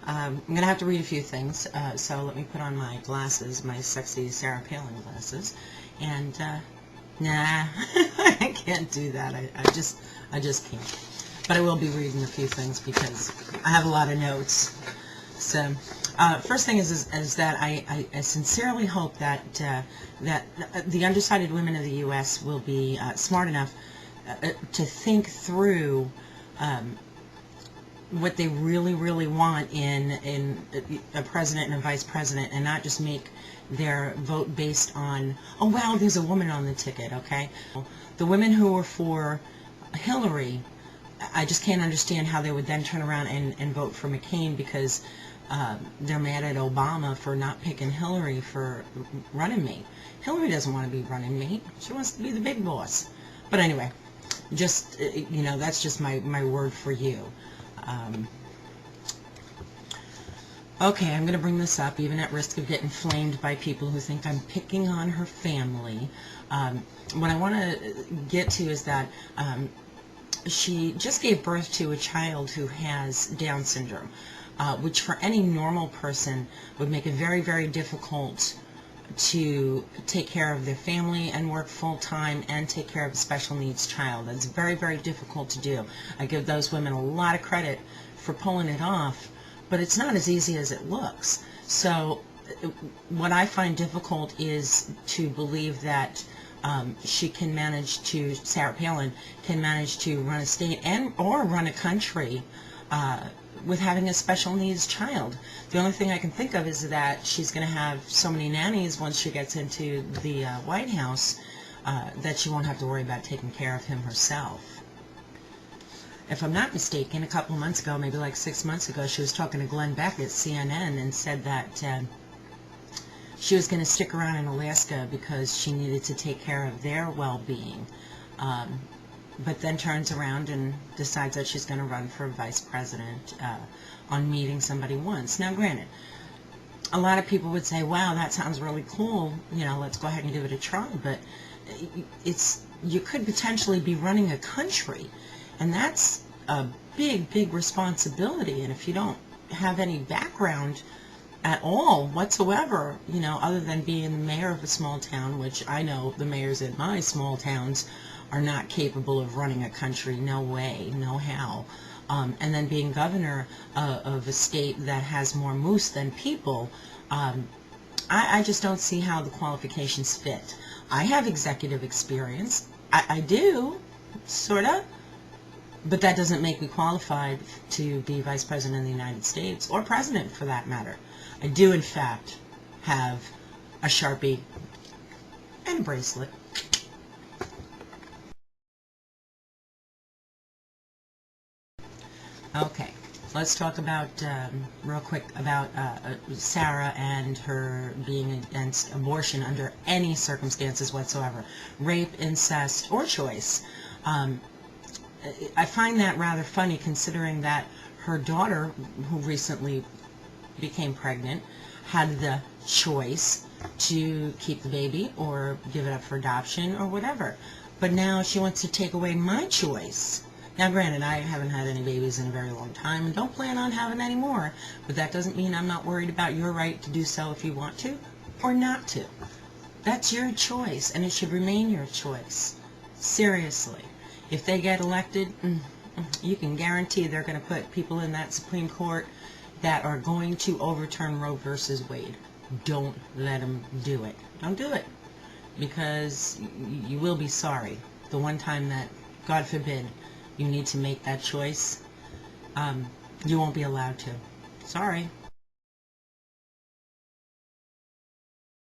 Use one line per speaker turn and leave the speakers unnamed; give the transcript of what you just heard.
I'm going to have to read a few things, so let me put on my glasses, my sexy Sarah Palin glasses, and, nah, I can't do that. I just can't. But I will be reading a few things because I have a lot of notes. So, first thing is that I sincerely hope that that the undecided women of the U.S. will be smart enough to think through what they really want in a president and a vice president, and not just make their vote based on, oh wow, there's a woman on the ticket. Okay, the women who were for Hillary, I just can't understand how they would then turn around and vote for McCain because they're mad at Obama for not picking Hillary for running mate. Hillary doesn't want to be running mate. She wants to be the big boss. But anyway, just, you know, that's just my word for you. Okay, I'm going to bring this up, even at risk of getting flamed by people who think I'm picking on her family. What I want to get to is that she just gave birth to a child who has Down syndrome, which for any normal person would make it very difficult to take care of their family and work full-time and take care of a special needs child. That's very difficult to do. I give those women a lot of credit for pulling it off, but it's not as easy as it looks. So what I find difficult is to believe that she can manage to, Sarah Palin can manage to run a state and or run a country with having a special needs child. The only thing I can think of is that she's going to have so many nannies once she gets into the White House that she won't have to worry about taking care of him herself. If I'm not mistaken, a couple months ago, maybe like 6 months ago, she was talking to Glenn Beck at CNN and said that she was going to stick around in Alaska because she needed to take care of their well-being. But then turns around and decides that she's going to run for vice president on meeting somebody once. Now, granted, a lot of people would say, wow, that sounds really cool, you know, let's go ahead and give it a try. But you could potentially be running a country, and that's a big responsibility. And if you don't have any background at all whatsoever, you know, other than being the mayor of a small town, which I know the mayors in my small towns are not capable of running a country, no way, no how. And then being governor of a state that has more moose than people, I just don't see how the qualifications fit. I have executive experience. I do, sort of, but that doesn't make me qualified to be vice president of the United States, or president for that matter. I do, in fact, have a sharpie and a bracelet. Okay, let's talk about, real quick, about Sarah and her being against abortion under any circumstances whatsoever. Rape, incest, or choice. I find that rather funny, considering that her daughter, who recently became pregnant, had the choice to keep the baby or give it up for adoption or whatever. But now she wants to take away my choice. Now, granted, I haven't had any babies in a very long time and don't plan on having any more, but that doesn't mean I'm not worried about your right to do so if you want to or not to. That's your choice, and it should remain your choice. Seriously. If they get elected, you can guarantee they're going to put people in that Supreme Court that are going to overturn Roe versus Wade. Don't let them do it. Don't do it, because you will be sorry. The one time that, God forbid, you need to make that choice, you won't be allowed to. Sorry.